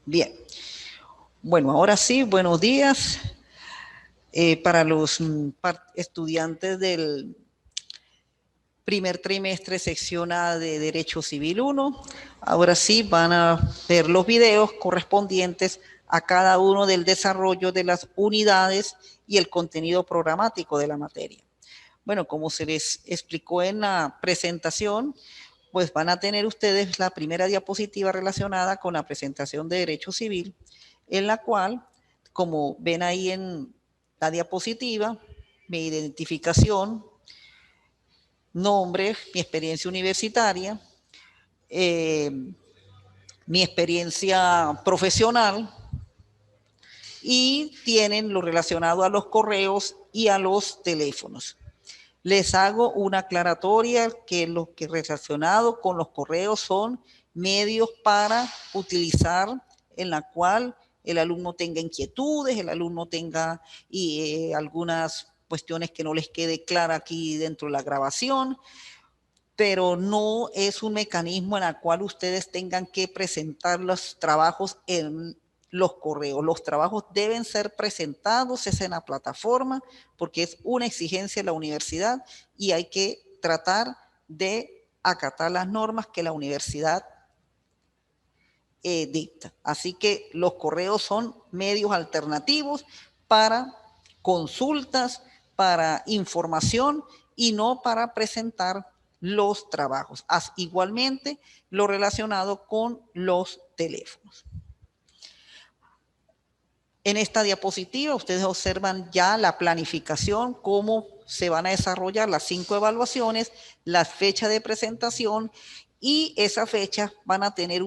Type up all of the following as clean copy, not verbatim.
Bien, bueno, ahora sí, buenos días para los estudiantes del primer trimestre, sección A de Derecho Civil 1. Ahora sí van a ver los videos correspondientes a cada uno del desarrollo de las unidades y el contenido programático de la materia. Bueno, como se les explicó en la presentación, pues van a tener ustedes la primera diapositiva relacionada con la presentación de Derecho Civil, en la cual, como ven ahí en la diapositiva, mi identificación, nombre, mi experiencia universitaria, eh, mi experiencia profesional, y tienen lo relacionado a los correos y a los teléfonos. Les hago una aclaratoria que lo que relacionado con los correos son medios para utilizar en la cual el alumno tenga inquietudes, el alumno tenga algunas cuestiones que no les quede clara aquí dentro de la grabación, pero no es un mecanismo en el cual ustedes tengan que presentar los trabajos en los correos. Los trabajos deben ser presentados en la plataforma porque es una exigencia de la universidad y hay que tratar de acatar las normas que la universidad dicta. Así que los correos son medios alternativos para consultas, para información y no para presentar los trabajos. Igualmente lo relacionado con los teléfonos. En esta diapositiva ustedes observan ya la planificación, cómo se van a desarrollar las 5 evaluaciones, la fecha de presentación, y esas fechas van a tener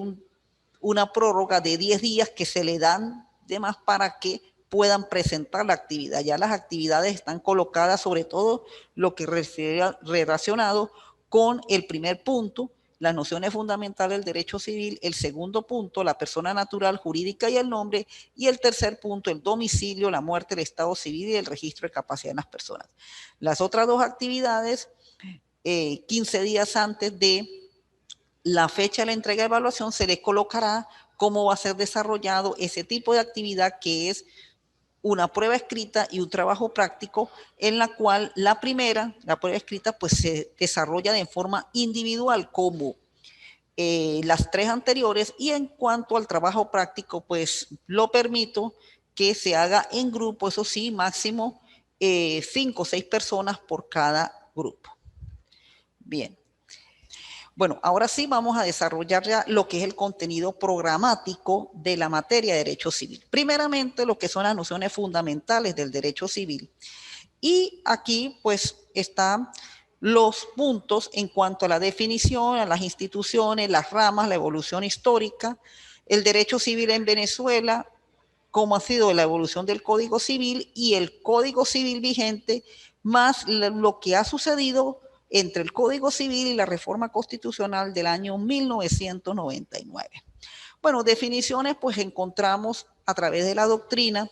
una prórroga de 10 días que se le dan de más para que puedan presentar la actividad. Ya las actividades están colocadas, sobre todo lo que relacionado con el primer punto, las nociones fundamentales del derecho civil; el segundo punto, la persona natural, jurídica y el nombre; y el tercer punto, el domicilio, la muerte, el estado civil y el registro de capacidad de las personas. Las otras dos actividades, 15 días antes de la fecha de la entrega de evaluación, se le colocará cómo va a ser desarrollado ese tipo de actividad, que es una prueba escrita y un trabajo práctico, en la cual la primera, la prueba escrita, pues se desarrolla de forma individual como las 3 anteriores, y en cuanto al trabajo práctico, pues lo permito que se haga en grupo, eso sí, máximo 5 o 6 personas por cada grupo. Bien. Bueno, ahora sí vamos a desarrollar ya lo que es el contenido programático de la materia de derecho civil. Primeramente, lo que son las nociones fundamentales del derecho civil. Y aquí pues están los puntos en cuanto a la definición, a las instituciones, las ramas, la evolución histórica, el derecho civil en Venezuela, cómo ha sido la evolución del Código Civil y el Código Civil vigente, más lo que ha sucedido entre el Código Civil y la reforma constitucional del año 1999. Bueno, definiciones pues encontramos a través de la doctrina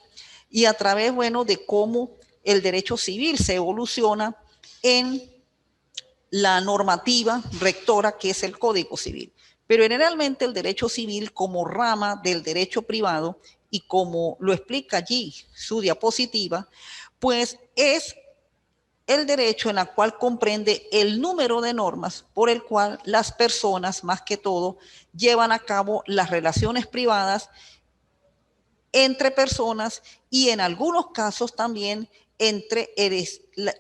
y a través, bueno, de cómo el derecho civil se evoluciona en la normativa rectora que es el Código Civil. Pero generalmente el derecho civil, como rama del derecho privado, y como lo explica allí su diapositiva, pues es el derecho en el cual comprende el número de normas por el cual las personas, más que todo, llevan a cabo las relaciones privadas entre personas, y en algunos casos también entre el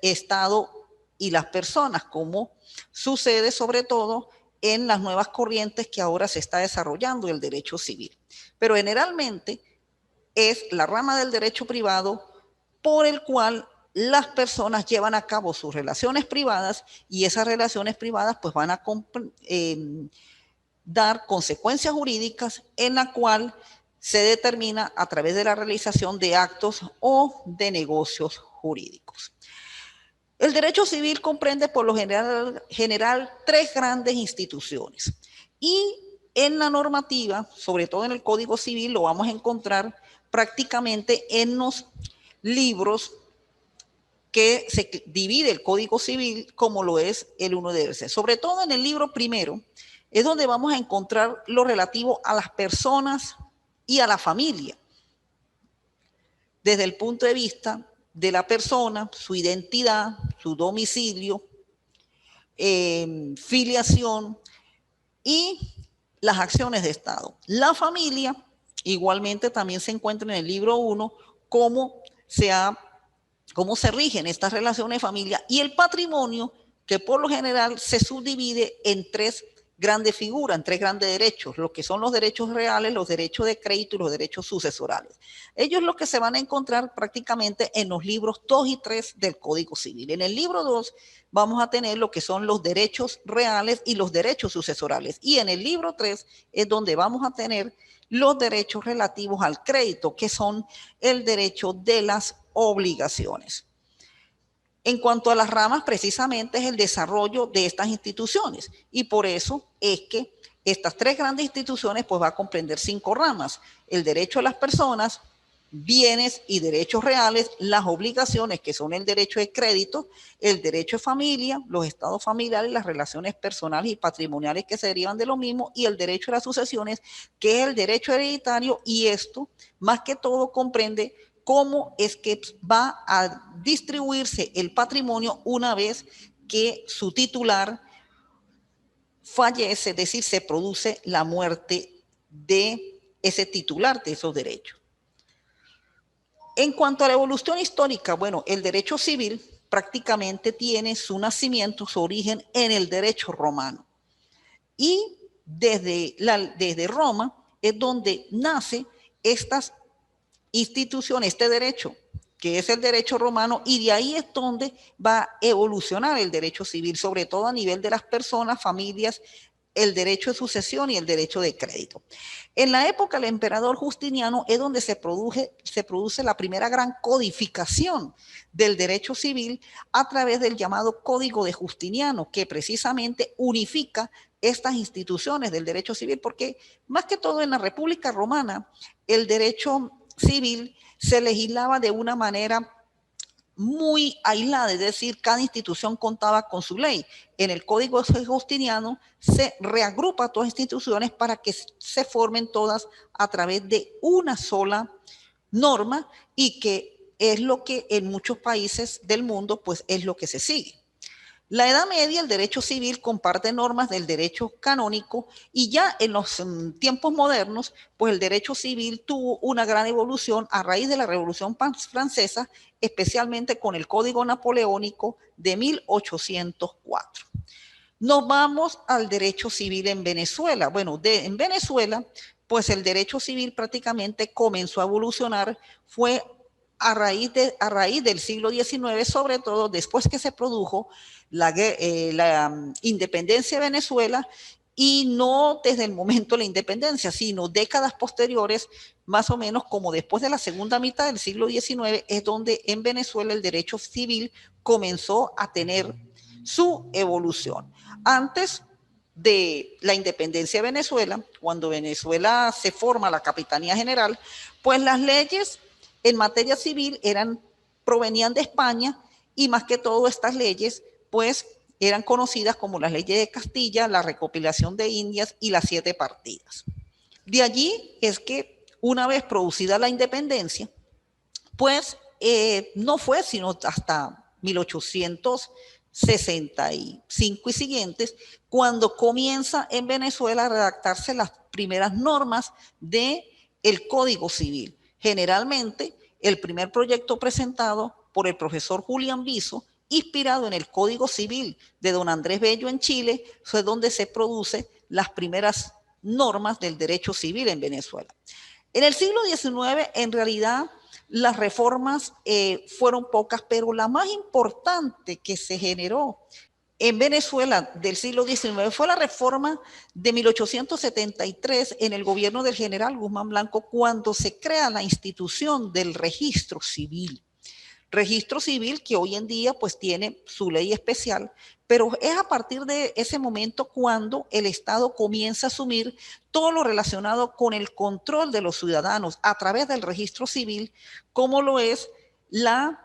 Estado y las personas, como sucede sobre todo en las nuevas corrientes que ahora se está desarrollando el derecho civil. Pero generalmente es la rama del derecho privado por el cual las personas llevan a cabo sus relaciones privadas, y esas relaciones privadas pues van a dar consecuencias jurídicas en la cual se determina a través de la realización de actos o de negocios jurídicos. El derecho civil comprende por lo general 3 grandes instituciones, y en la normativa, sobre todo en el Código Civil, lo vamos a encontrar prácticamente en los libros que se divide el Código Civil, como lo es el 1 de C. Sobre todo en el libro primero es donde vamos a encontrar lo relativo a las personas y a la familia, desde el punto de vista de la persona, su identidad, su domicilio, filiación y las acciones de Estado. La familia igualmente también se encuentra en el libro 1 cómo se rigen estas relaciones de familia, y el patrimonio, que por lo general se subdivide en tres grandes figuras, en tres grandes derechos, lo que son los derechos reales, los derechos de crédito y los derechos sucesorales. Ellos lo que se van a encontrar prácticamente en los libros 2 y 3 del Código Civil. En el libro 2 vamos a tener lo que son los derechos reales y los derechos sucesorales. Y en el libro 3 es donde vamos a tener los derechos relativos al crédito, que son el derecho de las obligaciones. En cuanto a las ramas, precisamente es el desarrollo de estas instituciones, y por eso es que estas tres grandes instituciones pues va a comprender 5 ramas: el derecho a las personas, bienes y derechos reales, las obligaciones, que son el derecho de crédito, el derecho de familia, los estados familiares, las relaciones personales y patrimoniales que se derivan de lo mismo, y el derecho a las sucesiones, que es el derecho hereditario, y esto más que todo comprende cómo es que va a distribuirse el patrimonio una vez que su titular fallece, es decir, se produce la muerte de ese titular de esos derechos. En cuanto a la evolución histórica, bueno, el derecho civil prácticamente tiene su nacimiento, su origen en el derecho romano. Y desde Roma es donde nace estas instituciones, este derecho, que es el derecho romano, y de ahí es donde va a evolucionar el derecho civil, sobre todo a nivel de las personas, familias, el derecho de sucesión y el derecho de crédito. En la época del emperador Justiniano es donde se produce la primera gran codificación del derecho civil a través del llamado Código de Justiniano, que precisamente unifica estas instituciones del derecho civil, porque más que todo en la República Romana el derecho civil se legislaba de una manera muy aislada, es decir, cada institución contaba con su ley. En el Código Justiniano se reagrupa todas las instituciones para que se formen todas a través de una sola norma, y que es lo que en muchos países del mundo pues es lo que se sigue. La Edad Media, el derecho civil comparte normas del derecho canónico, y ya en los tiempos modernos, pues el derecho civil tuvo una gran evolución a raíz de la Revolución Francesa, especialmente con el Código Napoleónico de 1804. Nos vamos al derecho civil en Venezuela. Bueno, en Venezuela, pues el derecho civil prácticamente comenzó a evolucionar, fue a raíz del siglo XIX, sobre todo después que se produjo la independencia de Venezuela, y no desde el momento de la independencia, sino décadas posteriores, más o menos como después de la segunda mitad del siglo XIX, es donde en Venezuela el derecho civil comenzó a tener su evolución. Antes de la independencia de Venezuela, cuando Venezuela se forma la Capitanía General, pues las leyes en materia civil provenían de España, y más que todo estas leyes pues eran conocidas como las leyes de Castilla, la recopilación de Indias y las 7 partidas. De allí es que una vez producida la independencia, pues no fue sino hasta 1865 y siguientes cuando comienza en Venezuela a redactarse las primeras normas del Código Civil. Generalmente, el primer proyecto presentado por el profesor Julián Viso, inspirado en el Código Civil de don Andrés Bello en Chile, fue donde se producen las primeras normas del derecho civil en Venezuela. En el siglo XIX, en realidad, las reformas fueron pocas, pero la más importante que se generó en Venezuela del siglo XIX fue la reforma de 1873 en el gobierno del general Guzmán Blanco, cuando se crea la institución del registro civil. Registro civil que hoy en día pues tiene su ley especial, pero es a partir de ese momento cuando el Estado comienza a asumir todo lo relacionado con el control de los ciudadanos a través del registro civil, como lo es la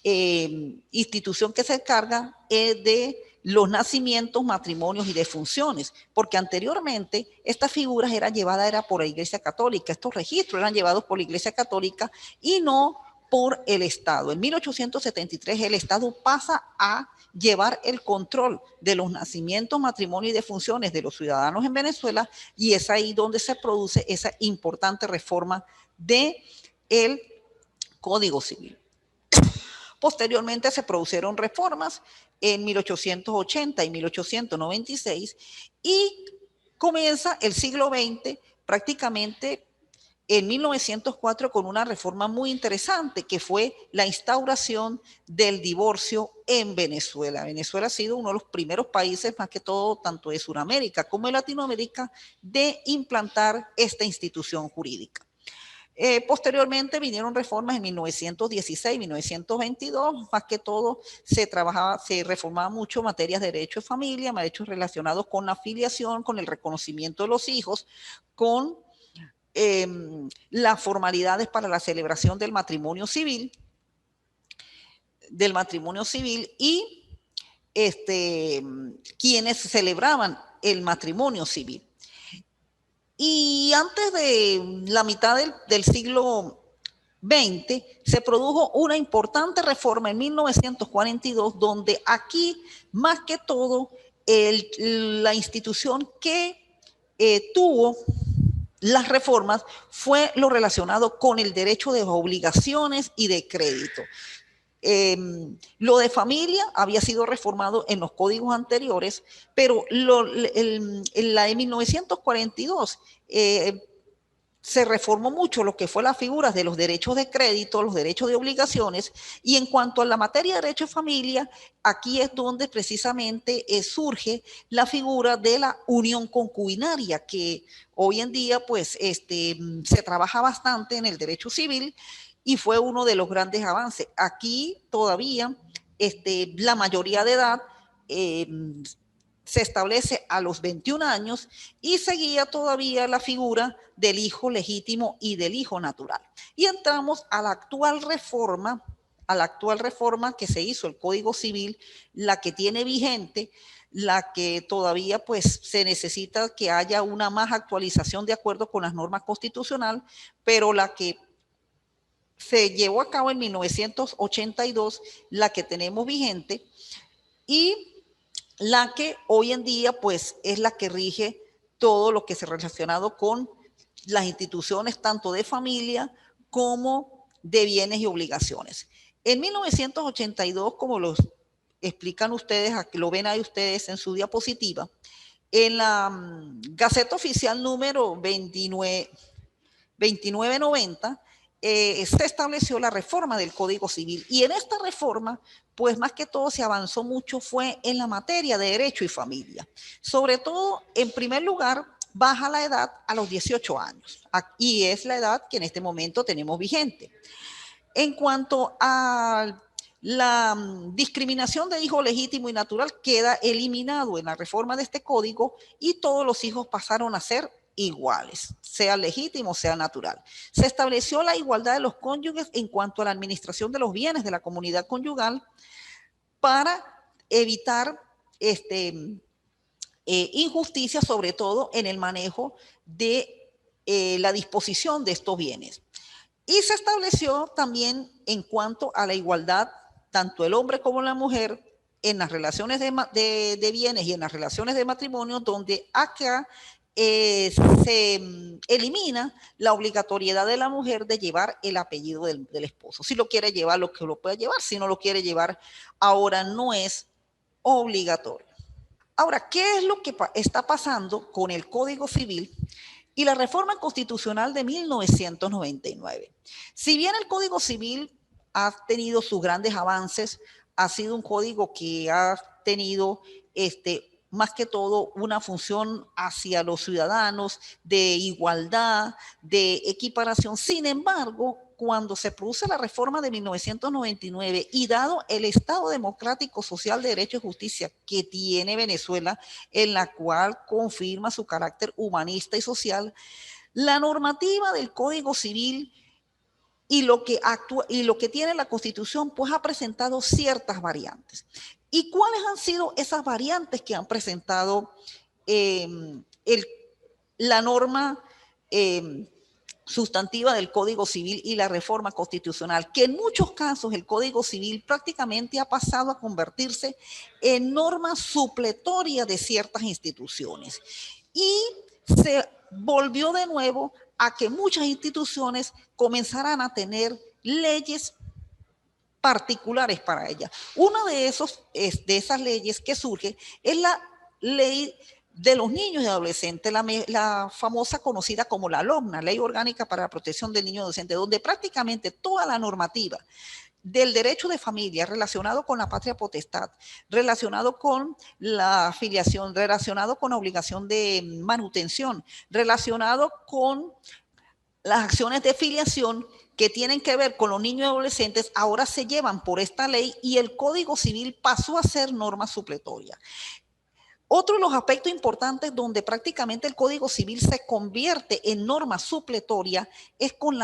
institución que se encarga de los nacimientos, matrimonios y defunciones, porque anteriormente estas figuras eran llevadas por la Iglesia Católica, estos registros eran llevados por la Iglesia Católica y no por el Estado. En 1873 el Estado pasa a llevar el control de los nacimientos, matrimonios y defunciones de los ciudadanos en Venezuela, y es ahí donde se produce esa importante reforma del Código Civil. Posteriormente se produjeron reformas en 1880 y 1896 y comienza el siglo XX prácticamente en 1904 con una reforma muy interesante que fue la instauración del divorcio en Venezuela. Venezuela ha sido uno de los primeros países, más que todo, tanto de Sudamérica como de Latinoamérica, de implantar esta institución jurídica. Posteriormente vinieron reformas en 1916, 1922, más que todo se reformaba mucho materias de derecho de familia, derechos relacionados con la afiliación, con el reconocimiento de los hijos, con las formalidades para la celebración del matrimonio civil y quienes celebraban el matrimonio civil. Y antes de la mitad del siglo XX se produjo una importante reforma en 1942, donde aquí, más que todo, la institución que tuvo las reformas fue lo relacionado con el derecho de obligaciones y de crédito. Lo de familia había sido reformado en los códigos anteriores, pero en la de 1942 se reformó mucho lo que fue las figuras de los derechos de crédito, los derechos de obligaciones, y en cuanto a la materia de derecho de familia, aquí es donde precisamente surge la figura de la unión concubinaria, que hoy en día pues se trabaja bastante en el derecho civil y fue uno de los grandes avances. Aquí todavía la mayoría de edad se establece a los 21 años y seguía todavía la figura del hijo legítimo y del hijo natural. Y entramos a la actual reforma que se hizo, el Código Civil, la que tiene vigente, la que todavía pues se necesita que haya una más actualización de acuerdo con las normas constitucionales, pero la que se llevó a cabo en 1982, la que tenemos vigente, y la que hoy en día pues es la que rige todo lo que se relacionado con las instituciones tanto de familia como de bienes y obligaciones. En 1982, como lo explican ustedes, lo ven ahí ustedes en su diapositiva, en la Gaceta Oficial número 2990, se estableció la reforma del Código Civil. Y en esta reforma, pues más que todo se avanzó mucho fue en la materia de derecho y familia. Sobre todo, en primer lugar, baja la edad a los 18 años. Y es la edad que en este momento tenemos vigente. En cuanto a la discriminación de hijo legítimo y natural, queda eliminado en la reforma de este código y todos los hijos pasaron a ser iguales, sea legítimo, sea natural. Se estableció la igualdad de los cónyuges en cuanto a la administración de los bienes de la comunidad conyugal para evitar injusticia, sobre todo en el manejo de la disposición de estos bienes. Y se estableció también en cuanto a la igualdad, tanto el hombre como la mujer, en las relaciones de bienes y en las relaciones de matrimonio, donde acá se elimina la obligatoriedad de la mujer de llevar el apellido del esposo. Si lo quiere llevar, lo que lo puede llevar. Si no lo quiere llevar, ahora no es obligatorio. Ahora, ¿qué es lo que está pasando con el Código Civil y la reforma constitucional de 1999? Si bien el Código Civil ha tenido sus grandes avances, ha sido un código que ha tenido más que todo una función hacia los ciudadanos de igualdad, de equiparación. Sin embargo, cuando se produce la reforma de 1999 y dado el Estado democrático, social, de derecho y justicia que tiene Venezuela, en la cual confirma su carácter humanista y social, la normativa del Código Civil y lo que tiene la Constitución, pues ha presentado ciertas variantes. ¿Y cuáles han sido esas variantes que han presentado la norma sustantiva del Código Civil y la reforma constitucional? Que en muchos casos el Código Civil prácticamente ha pasado a convertirse en norma supletoria de ciertas instituciones. Y se volvió de nuevo a que muchas instituciones comenzaran a tener leyes particulares para ella. Una de esas leyes que surge es la ley de los niños y adolescentes, la famosa conocida como la LOMNA, Ley Orgánica para la Protección del Niño y Adolescente, donde prácticamente toda la normativa del derecho de familia relacionado con la patria potestad, relacionado con la afiliación, relacionado con la obligación de manutención, relacionado con las acciones de filiación que tienen que ver con los niños y adolescentes, ahora se llevan por esta ley y el Código Civil pasó a ser norma supletoria. Otro de los aspectos importantes donde prácticamente el Código Civil se convierte en norma supletoria es con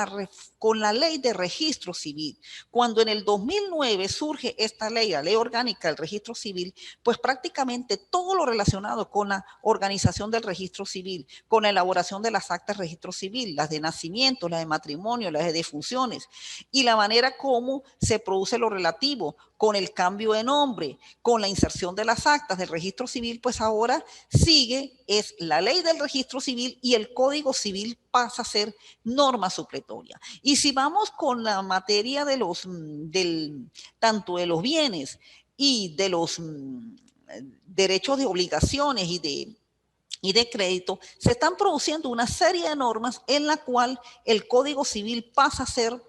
la ley de registro civil. Cuando en el 2009 surge esta ley, la ley orgánica del registro civil, pues prácticamente todo lo relacionado con la organización del registro civil, con la elaboración de las actas de registro civil, las de nacimiento, las de matrimonio, las de defunciones, y la manera como se produce lo relativo con el cambio de nombre, con la inserción de las actas del registro civil, pues ahora es la ley del registro civil y el Código Civil pasa a ser norma supletoria. Y si vamos con la materia de tanto de los bienes y de los derechos de obligaciones y de crédito, se están produciendo una serie de normas en la cual el Código Civil pasa a ser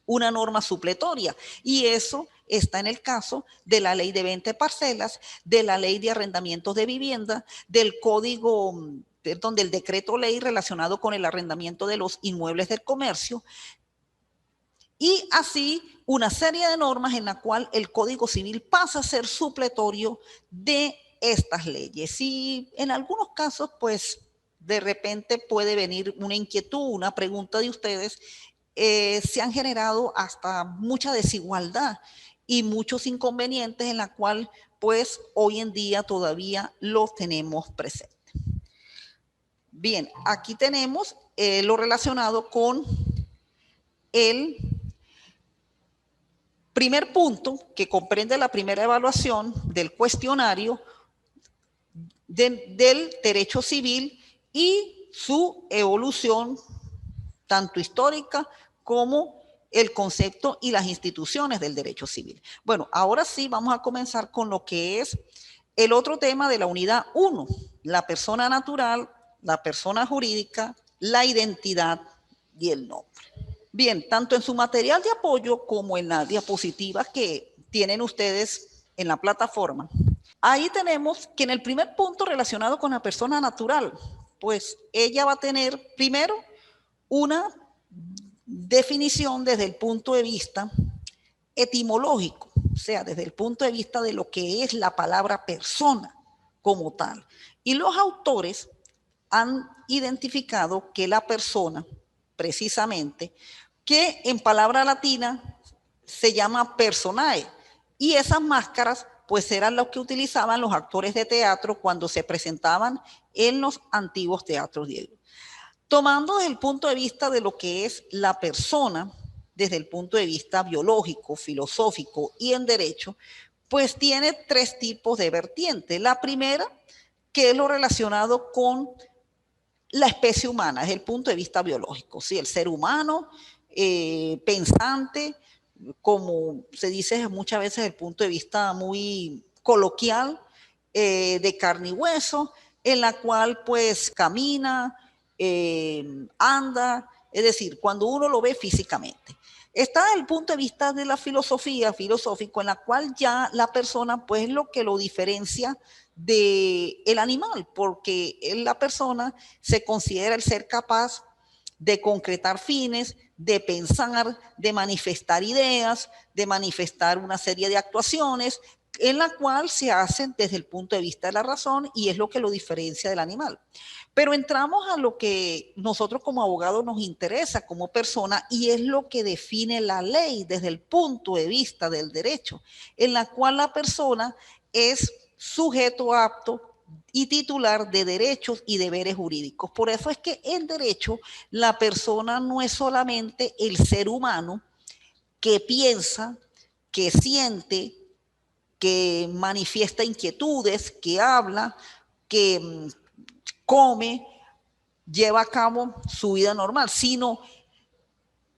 una norma supletoria, y eso está en el caso de la ley de venta de parcelas, de la ley de arrendamientos de vivienda, del del decreto ley relacionado con el arrendamiento de los inmuebles del comercio, y así una serie de normas en la cual el Código Civil pasa a ser supletorio de estas leyes. Y en algunos casos, pues, de repente puede venir una inquietud, una pregunta de ustedes. Se han generado hasta mucha desigualdad y muchos inconvenientes en la cual pues hoy en día todavía los tenemos presentes. Bien, aquí tenemos lo relacionado con el primer punto que comprende la primera evaluación del cuestionario del derecho civil y su evolución tanto histórica como el concepto y las instituciones del derecho civil. Bueno, ahora sí vamos a comenzar con lo que es el otro tema de la unidad 1, la persona natural, la persona jurídica, la identidad y el nombre. Bien, tanto en su material de apoyo como en las diapositivas que tienen ustedes en la plataforma, ahí tenemos que en el primer punto relacionado con la persona natural, pues ella va a tener primero una definición desde el punto de vista etimológico, o sea, desde el punto de vista de lo que es la palabra persona como tal. Y los autores han identificado que la persona, precisamente, que en palabra latina se llama personae, y esas máscaras pues eran las que utilizaban los actores de teatro cuando se presentaban en los antiguos teatros griegos. Tomando desde el punto de vista de lo que es la persona, desde el punto de vista biológico, filosófico y en derecho, pues tiene tres tipos de vertientes. La primera, que es lo relacionado con la especie humana, desde el punto de vista biológico, ¿sí? El ser humano pensante, como se dice muchas veces desde el punto de vista muy coloquial, de carne y hueso, en la cual pues camina, anda, es decir, cuando uno lo ve físicamente. Está desde el punto de vista de la filosofía, filosófico, en la cual ya la persona pues lo que lo diferencia del animal, porque la persona se considera el ser capaz de concretar fines, de pensar, de manifestar ideas, de manifestar una serie de actuaciones, en la cual se hacen desde el punto de vista de la razón y es lo que lo diferencia del animal. Pero entramos a lo que nosotros como abogados nos interesa como persona y es lo que define la ley desde el punto de vista del derecho, en la cual la persona es sujeto apto y titular de derechos y deberes jurídicos. Por eso es que en derecho la persona no es solamente el ser humano que piensa, que siente, que manifiesta inquietudes, que habla, que come, lleva a cabo su vida normal, sino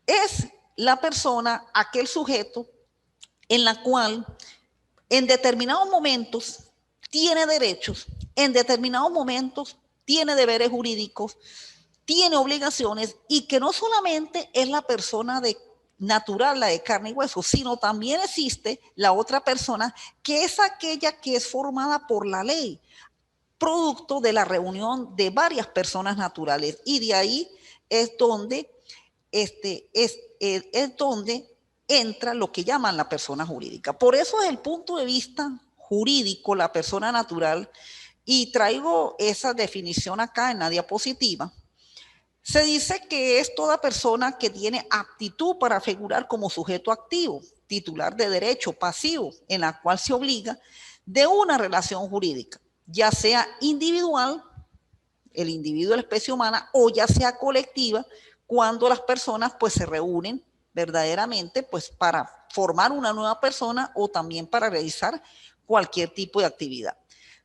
es la persona, aquel sujeto en la cual en determinados momentos tiene derechos, en determinados momentos tiene deberes jurídicos, tiene obligaciones y que no solamente es la persona de natural, la de carne y hueso, sino también existe la otra persona que es aquella que es formada por la ley, producto de la reunión de varias personas naturales y de ahí es donde, es donde entra lo que llaman la persona jurídica. Por eso desde el punto de vista jurídico, la persona natural, y traigo esa definición acá en la diapositiva, se dice que es toda persona que tiene aptitud para figurar como sujeto activo, titular de derecho pasivo, en la cual se obliga de una relación jurídica, ya sea individual, el individuo de la especie humana, o ya sea colectiva, cuando las personas pues se reúnen verdaderamente pues para formar una nueva persona o también para realizar cualquier tipo de actividad.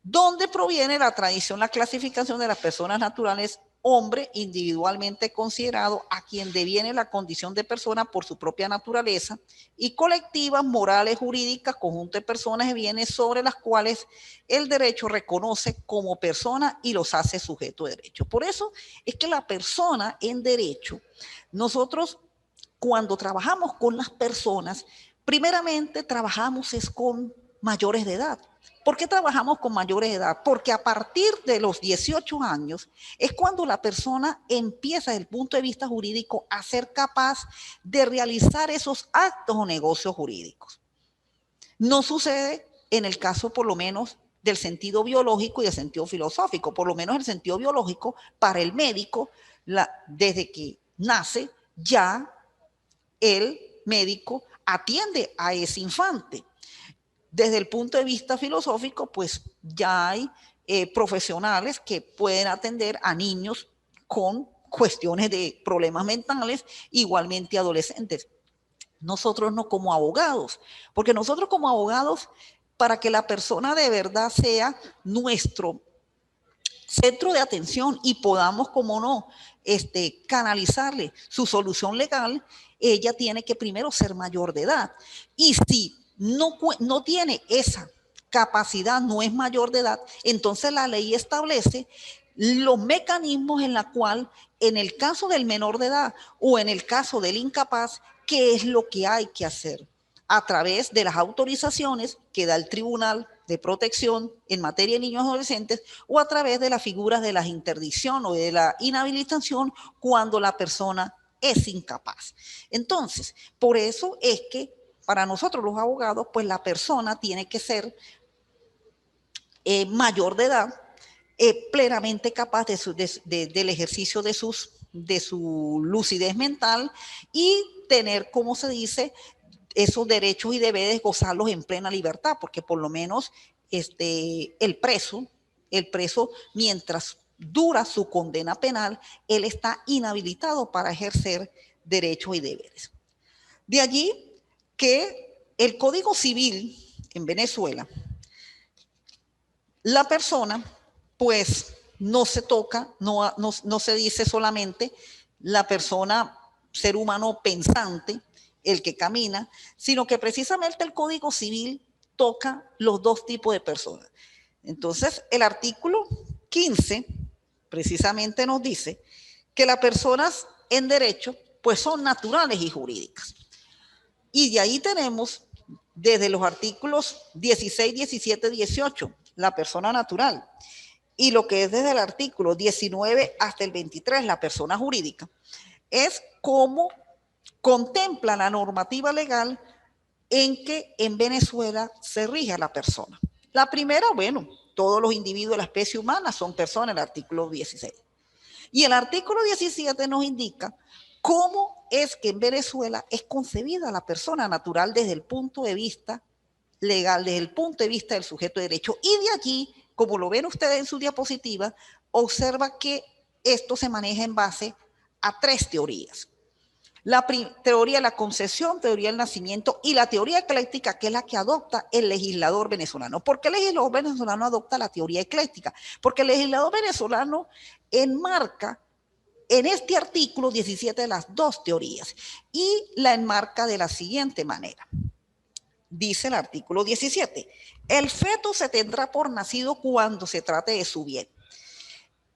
¿Dónde proviene la tradición, la clasificación de las personas naturales? Hombre individualmente considerado a quien deviene la condición de persona por su propia naturaleza y colectivas, morales, jurídicas, conjunto de personas y bienes sobre las cuales el derecho reconoce como persona y los hace sujeto de derecho. Por eso es que la persona en derecho, nosotros cuando trabajamos con las personas, primeramente trabajamos es con mayores de edad. ¿Por qué trabajamos con mayores de edad? Porque a partir de los 18 años es cuando la persona empieza desde el punto de vista jurídico a ser capaz de realizar esos actos o negocios jurídicos. No sucede en el caso por lo menos del sentido biológico y del sentido filosófico. Por lo menos el sentido biológico para el médico, desde que nace ya el médico atiende a ese infante. Desde el punto de vista filosófico, pues ya hay profesionales que pueden atender a niños con cuestiones de problemas mentales, igualmente adolescentes. Nosotros no como abogados, porque nosotros como abogados, para que la persona de verdad sea nuestro centro de atención y podamos, como no, canalizarle su solución legal, ella tiene que primero ser mayor de edad. Y si no tiene esa capacidad, no es mayor de edad, entonces la ley establece los mecanismos en la cual, en el caso del menor de edad o en el caso del incapaz, qué es lo que hay que hacer a través de las autorizaciones que da el Tribunal de Protección en materia de niños y adolescentes o a través de las figuras de la interdicción o de la inhabilitación cuando la persona es incapaz. Entonces, por eso es que para nosotros los abogados, pues la persona tiene que ser mayor de edad, plenamente capaz del ejercicio de su lucidez mental y tener, como se dice, esos derechos y deberes, gozarlos en plena libertad, porque por lo menos el preso, mientras dura su condena penal, él está inhabilitado para ejercer derechos y deberes. De allí que el Código Civil en Venezuela, la persona, pues no se toca, no se dice solamente la persona, ser humano pensante, el que camina, sino que precisamente el Código Civil toca los dos tipos de personas. Entonces, el artículo 15 precisamente nos dice que las personas en derecho pues son naturales y jurídicas. Y de ahí tenemos desde los artículos 16, 17, 18, la persona natural, y lo que es desde el artículo 19 hasta el 23, la persona jurídica, es cómo contempla la normativa legal en que en Venezuela se rige a la persona. La primera, bueno, todos los individuos de la especie humana son personas, el artículo 16. Y el artículo 17 nos indica cómo es que en Venezuela es concebida la persona natural desde el punto de vista legal, desde el punto de vista del sujeto de derecho. Y de allí, como lo ven ustedes en su diapositiva, observa que esto se maneja en base a 3 teorías. La teoría de la concesión, teoría del nacimiento y la teoría ecléctica, que es la que adopta el legislador venezolano. ¿Por qué el legislador venezolano adopta la teoría ecléctica? Porque el legislador venezolano enmarca en este artículo 17 las 2 teorías y la enmarca de la siguiente manera. Dice el artículo 17, el feto se tendrá por nacido cuando se trate de su bien.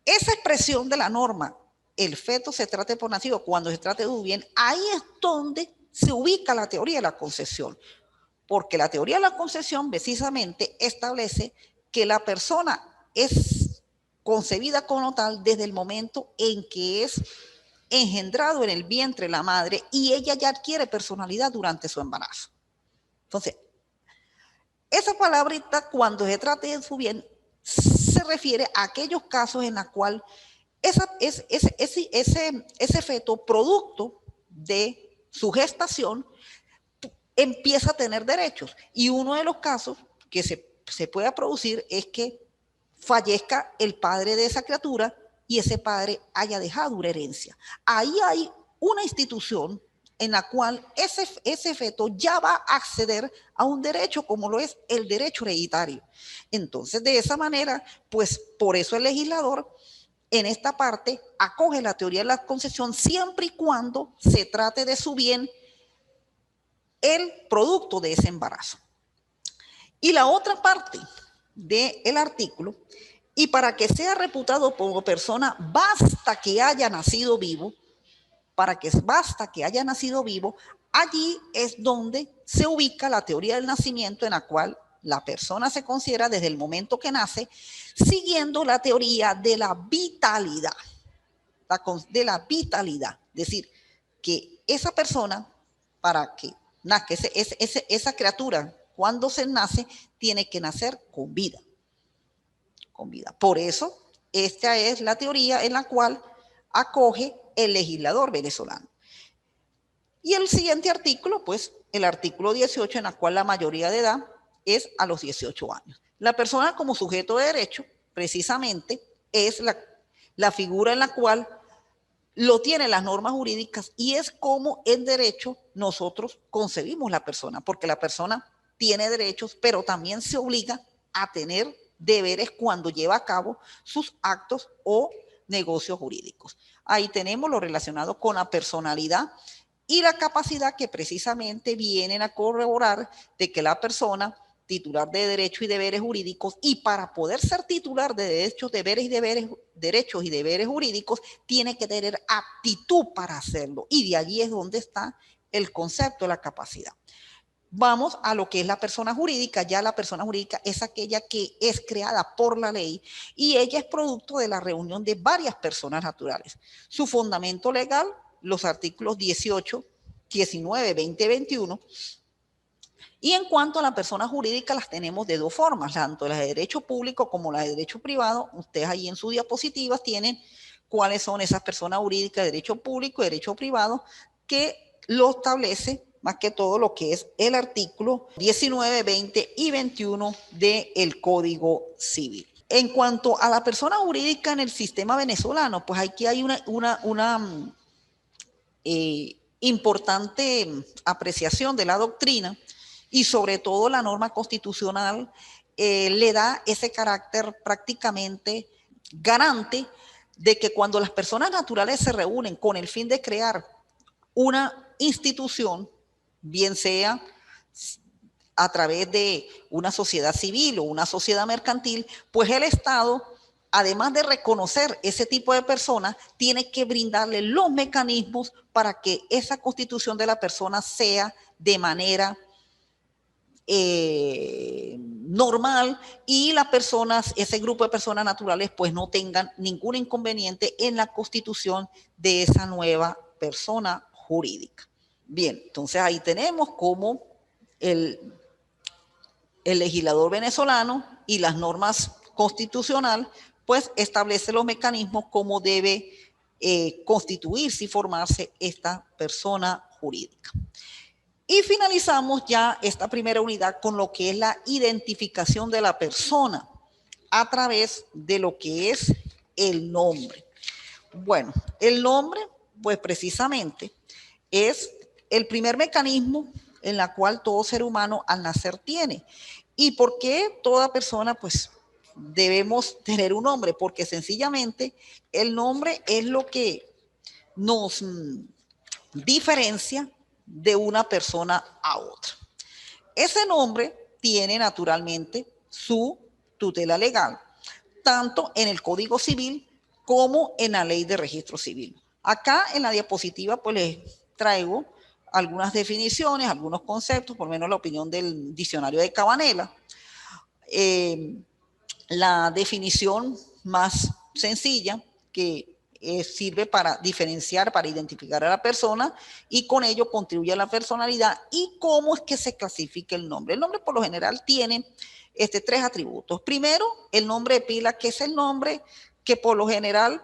Esa expresión de la norma, el feto se trate por nacido cuando se trate de su bien, ahí es donde se ubica la teoría de la concesión, porque la teoría de la concesión precisamente establece que la persona es concebida como tal desde el momento en que es engendrado en el vientre de la madre y ella ya adquiere personalidad durante su embarazo. Entonces, esa palabrita, cuando se trate de su bien, se refiere a aquellos casos en los cuales ese feto, producto de su gestación, empieza a tener derechos. Y uno de los casos que se pueda producir es que fallezca el padre de esa criatura y ese padre haya dejado una herencia. Ahí hay una institución en la cual ese feto ya va a acceder a un derecho como lo es el derecho hereditario. Entonces, de esa manera, pues por eso el legislador en esta parte acoge la teoría de la concesión siempre y cuando se trate de su bien el producto de ese embarazo. Y la otra parte del artículo, y para que sea reputado como persona, basta que haya nacido vivo, allí es donde se ubica la teoría del nacimiento en la cual la persona se considera desde el momento que nace, siguiendo la teoría de la vitalidad, es decir, que esa persona, para que nazca, esa criatura, cuando se nace, tiene que nacer con vida. Por eso, esta es la teoría en la cual acoge el legislador venezolano. Y el siguiente artículo, pues, el artículo 18, en la cual la mayoría de edad es a los 18 años. La persona como sujeto de derecho, precisamente, es la figura en la cual lo tienen las normas jurídicas y es como en derecho nosotros concebimos la persona, porque la persona tiene derechos, pero también se obliga a tener deberes cuando lleva a cabo sus actos o negocios jurídicos. Ahí tenemos lo relacionado con la personalidad y la capacidad que precisamente vienen a corroborar de que la persona titular de derechos y deberes jurídicos, y para poder ser titular de derechos y deberes jurídicos, tiene que tener aptitud para hacerlo. Y de allí es donde está el concepto de la capacidad. Vamos a lo que es la persona jurídica. Ya la persona jurídica es aquella que es creada por la ley y ella es producto de la reunión de varias personas naturales. Su fundamento legal, los artículos 18, 19, 20, 21. Y en cuanto a la persona jurídica, las tenemos de 2 formas, tanto las de derecho público como las de derecho privado. Ustedes ahí en sus diapositivas tienen cuáles son esas personas jurídicas de derecho público y derecho privado, que lo establece más que todo lo que es el artículo 19, 20 y 21 del Código Civil. En cuanto a la persona jurídica en el sistema venezolano, pues aquí hay una importante apreciación de la doctrina y sobre todo la norma constitucional le da ese carácter prácticamente garante de que cuando las personas naturales se reúnen con el fin de crear una institución, bien sea a través de una sociedad civil o una sociedad mercantil, pues el Estado, además de reconocer ese tipo de personas, tiene que brindarle los mecanismos para que esa constitución de la persona sea de manera normal y las personas, ese grupo de personas naturales, pues no tengan ningún inconveniente en la constitución de esa nueva persona jurídica. Bien, entonces ahí tenemos cómo el, el legislador venezolano y las normas constitucionales, pues establece los mecanismos cómo debe constituirse y formarse esta persona jurídica. Y finalizamos ya esta primera unidad con lo que es la identificación de la persona a través de lo que es el nombre. Bueno, el nombre, pues precisamente, es el primer mecanismo en la cual todo ser humano al nacer tiene. ¿Y por qué toda persona, pues, debemos tener un nombre? Porque sencillamente el nombre es lo que nos diferencia de una persona a otra. Ese nombre tiene naturalmente su tutela legal, tanto en el Código Civil como en la Ley de Registro Civil. Acá en la diapositiva pues les traigo algunas definiciones, algunos conceptos, por lo menos la opinión del diccionario de Cabanela. La definición más sencilla que sirve para diferenciar, para identificar a la persona y con ello contribuye a la personalidad y cómo es que se clasifica el nombre. El nombre por lo general tiene tres atributos. Primero, el nombre de pila, que es el nombre que por lo general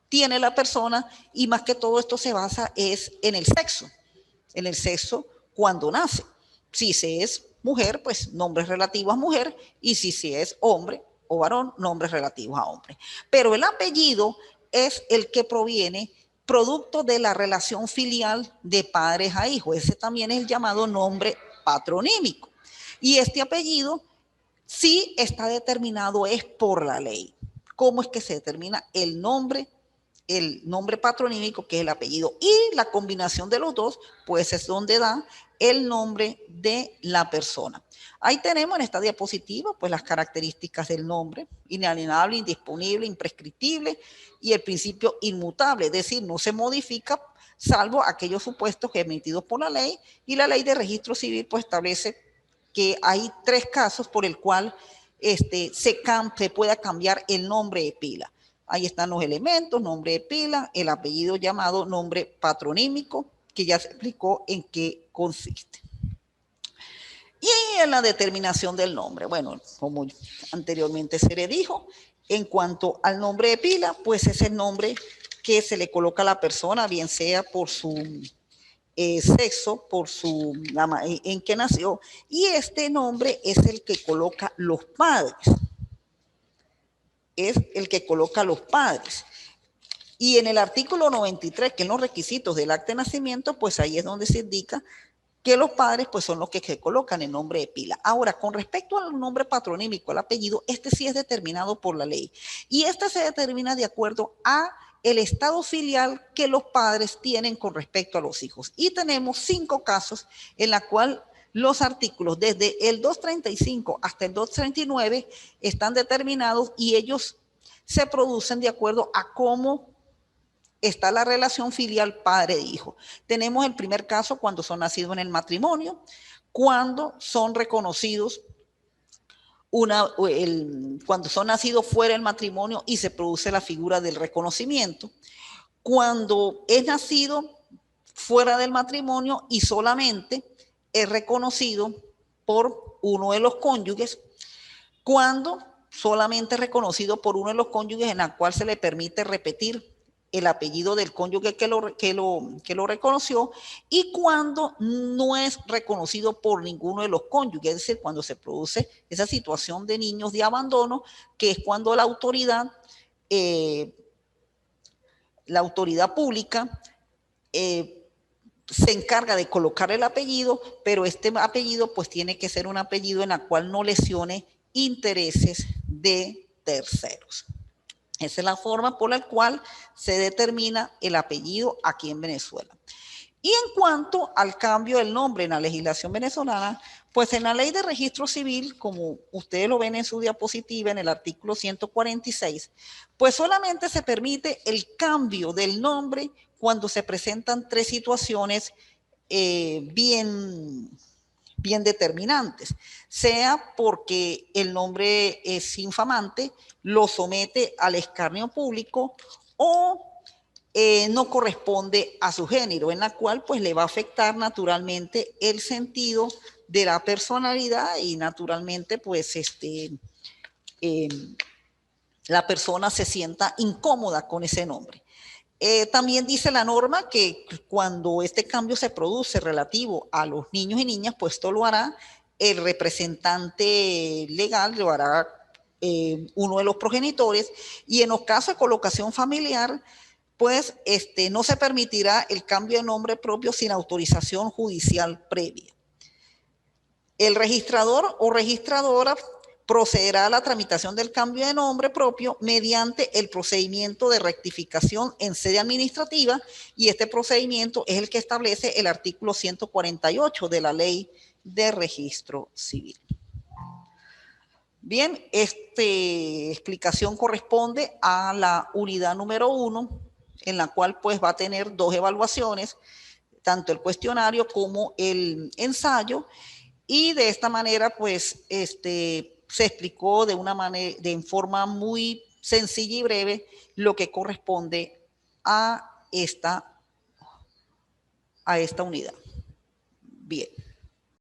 tiene la persona y más que todo esto se basa es en el sexo cuando nace. Si se es mujer, pues nombres relativos a mujer, y si se es hombre o varón, nombres relativos a hombre. Pero el apellido es el que proviene producto de la relación filial de padres a hijos. Ese también es el llamado nombre patronímico. Y este apellido sí está determinado es por la ley. ¿Cómo es que se determina el nombre patronímico, que es el apellido? Y la combinación de los dos, pues es donde da el nombre de la persona. Ahí tenemos en esta diapositiva, pues las características del nombre: inalienable, indisponible, imprescriptible y el principio inmutable, es decir, no se modifica salvo aquellos supuestos emitidos por la ley, y la Ley de Registro Civil pues establece que hay 3 casos por el cual se pueda cambiar el nombre de pila. Ahí están los elementos: nombre de pila, el apellido llamado nombre patronímico, que ya se explicó en qué consiste. Y en la determinación del nombre, bueno, como anteriormente se le dijo, en cuanto al nombre de pila, pues es el nombre que se le coloca a la persona, bien sea por su sexo, por en que nació, y este nombre es el que coloca los padres. Es el que coloca los padres. Y en el artículo 93, que en los requisitos del acta de nacimiento, pues ahí es donde se indica que los padres pues son los que se colocan el nombre de pila. Ahora, con respecto al nombre patronímico, el apellido, sí es determinado por la ley. Y se determina de acuerdo a el estado filial que los padres tienen con respecto a los hijos. Y tenemos 5 casos en la cual los artículos desde el 235 hasta el 239 están determinados y ellos se producen de acuerdo a cómo está la relación filial padre-hijo. Tenemos el primer caso cuando son nacidos en el matrimonio, cuando son reconocidos cuando son nacidos fuera del matrimonio y se produce la figura del reconocimiento, cuando es nacido fuera del matrimonio y solamente es reconocido por uno de los cónyuges, cuando solamente es reconocido por uno de los cónyuges en la cual se le permite repetir el apellido del cónyuge que lo reconoció, y cuando no es reconocido por ninguno de los cónyuges, es decir, cuando se produce esa situación de niños de abandono, que es cuando la autoridad pública se encarga de colocar el apellido, pero este apellido pues tiene que ser un apellido en el cual no lesione intereses de terceros. Esa es la forma por la cual se determina el apellido aquí en Venezuela. Y en cuanto al cambio del nombre en la legislación venezolana, pues en la Ley de Registro Civil, como ustedes lo ven en su diapositiva, en el artículo 146, pues solamente se permite el cambio del nombre cuando se presentan 3 situaciones bien determinantes, sea porque el nombre es infamante, lo somete al escarnio público, o no corresponde a su género, en la cual pues le va a afectar naturalmente el sentido de la personalidad y naturalmente pues la persona se sienta incómoda con ese nombre. También dice la norma que cuando este cambio se produce relativo a los niños y niñas, pues esto lo hará el representante legal, lo hará uno de los progenitores, y en los casos de colocación familiar, pues no se permitirá el cambio de nombre propio sin autorización judicial previa. El registrador o registradora procederá a la tramitación del cambio de nombre propio mediante el procedimiento de rectificación en sede administrativa, y este procedimiento es el que establece el artículo 148 de la Ley de Registro Civil. Bien, esta explicación corresponde a la unidad número 1, en la cual pues va a tener 2 evaluaciones, tanto el cuestionario como el ensayo, y de esta manera pues se explicó en forma muy sencilla y breve lo que corresponde a esta unidad. Bien.